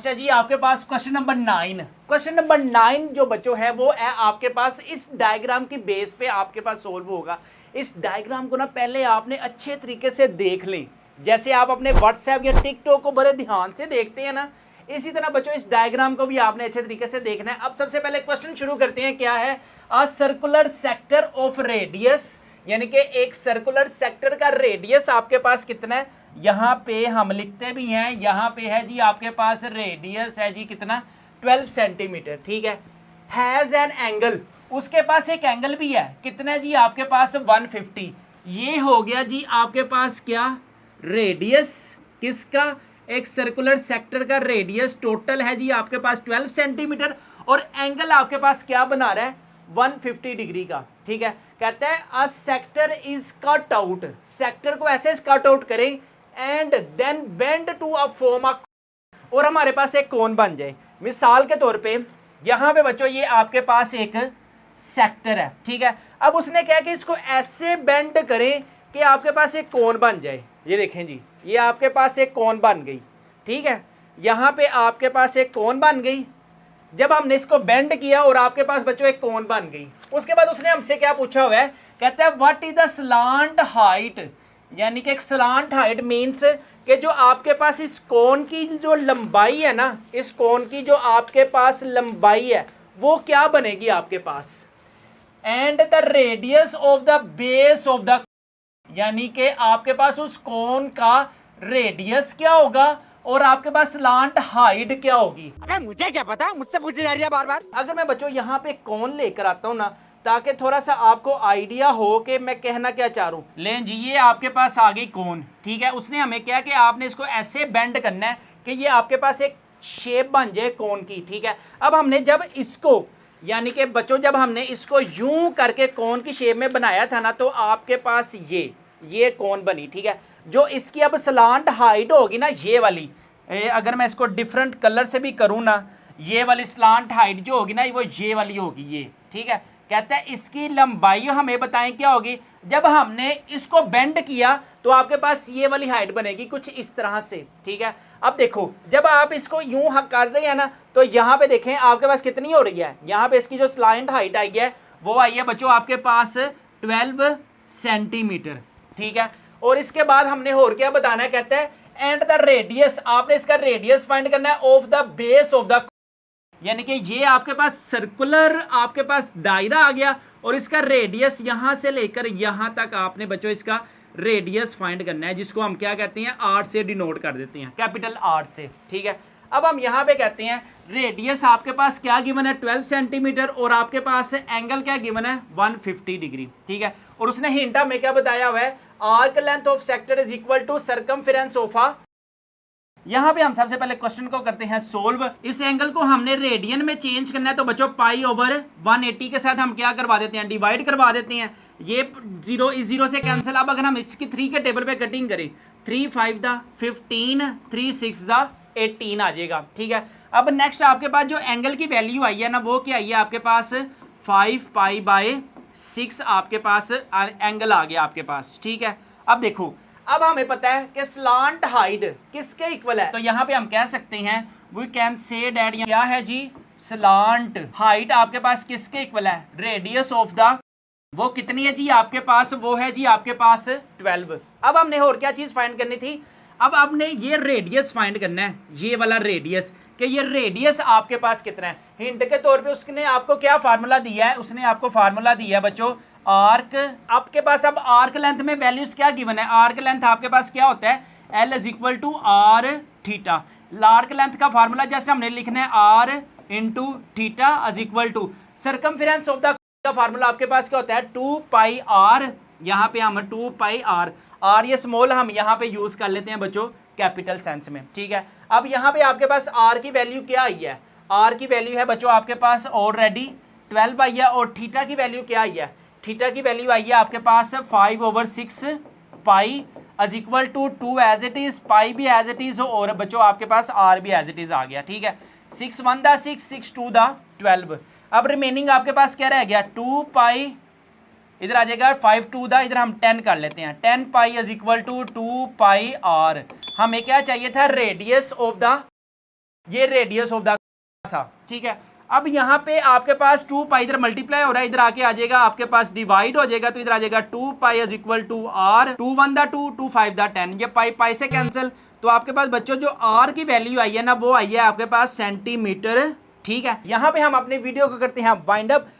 अच्छा जी, आपके पास question number 9। Question number 9 जो बच्चों है वो है आपके पास इस डायग्राम की बेस पे आपके पास सोल्व होगा। इस डायग्राम को ना पहले आपने अच्छे तरीके से देख लें, जैसे आप अपने व्हाट्सएप या टिकटॉक को बड़े ध्यान से देखते हैं ना, इसी तरह बच्चों इस डायग्राम को भी आपने अच्छे तरीके से देखना है। अब सबसे पहले क्वेश्चन शुरू करते हैं। क्या है? A circular sector of radius, यानी कि एक सर्कुलर सेक्टर का रेडियस आपके पास कितना है, यहाँ पे हम लिखते भी हैं, यहाँ पे है जी आपके पास रेडियस है जी कितना, 12 सेंटीमीटर। ठीक है। हैज एन एंगल, उसके पास एक एंगल भी है, कितना है जी आपके पास 150। ये हो गया जी आपके पास क्या, रेडियस किसका, एक सर्कुलर सेक्टर का रेडियस टोटल है जी आपके पास 12 सेंटीमीटर, और एंगल आपके पास क्या बना रहा है, 150 डिग्री का। ठीक है। कहते हैं a sector is cut out, sector को ऐसे कट आउट करें and then bend to a form a, और हमारे पास एक कोन बन जाए। मिसाल के तौर पे यहां पे बच्चों ये आपके पास एक सेक्टर है। ठीक है। अब उसने क्या कि इसको ऐसे बेंड करें कि आपके पास एक कोन बन जाए। ये देखें जी, ये आपके पास एक कोन बन गई। ठीक है। यहां पे आपके पास एक कोन बन गई। जब हमने इसको बेंड किया और आपके पास बच्चों एक कोन बन गई, उसके बाद उसने हमसे क्या पूछा हुआ है, कहता है what is the slant height, यानी कि एक स्लांट हाइट मींस कि जो आपके पास इस कोन की जो लंबाई है ना, इस कोन की जो आपके पास लंबाई है वो क्या बनेगी आपके पास, and the radius of the base of the, यानी कि आपके पास उस कोन का रेडियस क्या होगा और आपके पास स्लांट हाइट क्या होगी। अबे मुझे क्या पता, मुझसे पूछी जा रही है बार बार। अगर मैं बच्चों यहाँ पे कोन लेकर आता हूँ ना, ताकि थोड़ा सा आपको आइडिया हो कि मैं कहना क्या चाह रहा हूँ। लें जी, ये आपके पास आ गई कोन। ठीक है। उसने हमें क्या कि आपने इसको ऐसे बेंड करना है कि ये आपके पास एक शेप बन जाए कोन की। ठीक है। अब हमने जब इसको, यानी कि बच्चों जब हमने इसको यूं करके कोन की शेप में बनाया था ना, तो आपके पास ये कोन बनी। ठीक है। जो इसकी अब स्लांट हाइट होगी ना, ये वाली, अगर मैं इसको डिफरेंट कलर से भी करूँ ना, ये वाली स्लांट हाइट जो होगी ना, वो ये वाली होगी ये। ठीक है। कहते हैं इसकी लंबाई हमें बताएं क्या होगी। जब हमने इसको बेंड किया तो आपके पास ये वाली हाइट बनेगी कुछ इस तरह से। ठीक है। अब देखो, जब आप इसको यूं कर रहे हैं ना, तो यहाँ पे देखें आपके पास कितनी हो रही है, यहाँ पे इसकी जो स्लांट हाइट आई है वो आई है बच्चों आपके पास 12 सेंटीमीटर। ठीक है। और इसके बाद हमने और क्या बताना है, कहते हैं एंड द रेडियस, आपने इसका रेडियस फाइंड करना है of the base of the, यानी कि ये आपके पास सर्कुलर आपके पास दायरा आ गया और इसका रेडियस यहां से लेकर यहां तक आपने बच्चों इसका रेडियस फाइंड करना है, जिसको हम क्या कहते हैं, आर से डिनोट कर देते हैं, कैपिटल आर से। ठीक है। अब हम यहां पे कहते हैं रेडियस आपके पास क्या गिवन है, 12 सेंटीमीटर, और आपके पास एंगल क्या गिवन है, 150 डिग्री। ठीक है। और उसने हिंट में क्या बताया हुआ है, arc length of sector is equal to circumference of a, यहां पे हम सबसे पहले क्वेश्चन को करते हैं सोल्व। इस एंगल को हमने रेडियन में चेंज करना है, तो बच्चों पाई ओवर 180 के साथ हम क्या करवा देते हैं, डिवाइड करवा देते हैं। ये 0 इस 0 से कैंसिल। अब अगर हम इसकी 3 के टेबल पे कटिंग करें, 3 5 द 15, 3 6 द 18 आ जाएगा। ठीक है। अब नेक्स्ट आपके पास जो एंगल की वैल्यू आई है ना, वो क्या आई है आपके पास 5 पाई बाय 6 आपके पास एंगल आ गया आपके पास। ठीक है। अब देखो, अब हमें पता है कि स्लांट हाइट किसके इक्वल है, तो यहां पे हम कह सकते हैं वी कैन से दैट, क्या है जी, स्लांट हाइट आपके पास किसके इक्वल है, रेडियस ऑफ द, वो कितनी है जी आपके पास, वो है जी आपके पास 12। अब हमने और क्या चीज फाइंड करनी थी, अब आपने ये रेडियस फाइंड करना है, ये वाला रेडियस, कि ये रेडियस आपके पास कितना है। हिंट के तौर पे उसने आपको क्या फार्मूला दिया है, उसने आपको फार्मूला दिया है बच्चों आर्क, आपके पास अब आर्क लेंथ में वैल्यूज क्या गिवन है, आर्क लेंथ आपके पास क्या होता है, L is equal to R theta. Arc length का फार्मूला जैसे हमने लिखना है R into theta is equal to circumference of the, का फार्मूला आपके पास क्या होता है 2 पाई आर, यहाँ पे हम 2 पाई आर, आर ये स्मॉल हम यहाँ पे यूज कर लेते हैं बच्चों कैपिटल सेंस में। ठीक है। अब यहाँ पे आपके पास आर की वैल्यू क्या आई है, आर की वैल्यू है बच्चों आपके पास ऑलरेडी 12 आई है, और थीटा की वैल्यू क्या आई है, थीटा की वैल्यू आई है आपके पास 5/6 pi is equal to 2 as it is, pi भी एज इट इज, और बच्चों आपके पास आर भी एज इट इज आ गया। ठीक है। 6 1 द 6, 6 2 द 12। अब रिमेनिंग आपके पास क्या रह गया, 2 पाई, इधर आ जाएगा 5 2 द, इधर हम 10 कर लेते हैं, 10 pi is equal to 2 pi R. हमें क्या चाहिए था, रेडियस ऑफ द ये रेडियस ऑफ द सा, ठीक है। अब यहाँ पे आपके पास 2 पाई इधर मल्टीप्लाई हो रहा है, इधर आके आ जाएगा आपके पास डिवाइड हो जाएगा, तो इधर आ जाएगा 2 pi is equal to R, 2 1 दा 2, 2 5 दा 10, ये पाई पाई से कैंसिल। तो आपके पास बच्चों जो आर की वैल्यू आई है ना, वो आई है आपके पास सेंटीमीटर, ठीक है। यहाँ पे हम अपने वीडियो को करते हैं वाइंड अप।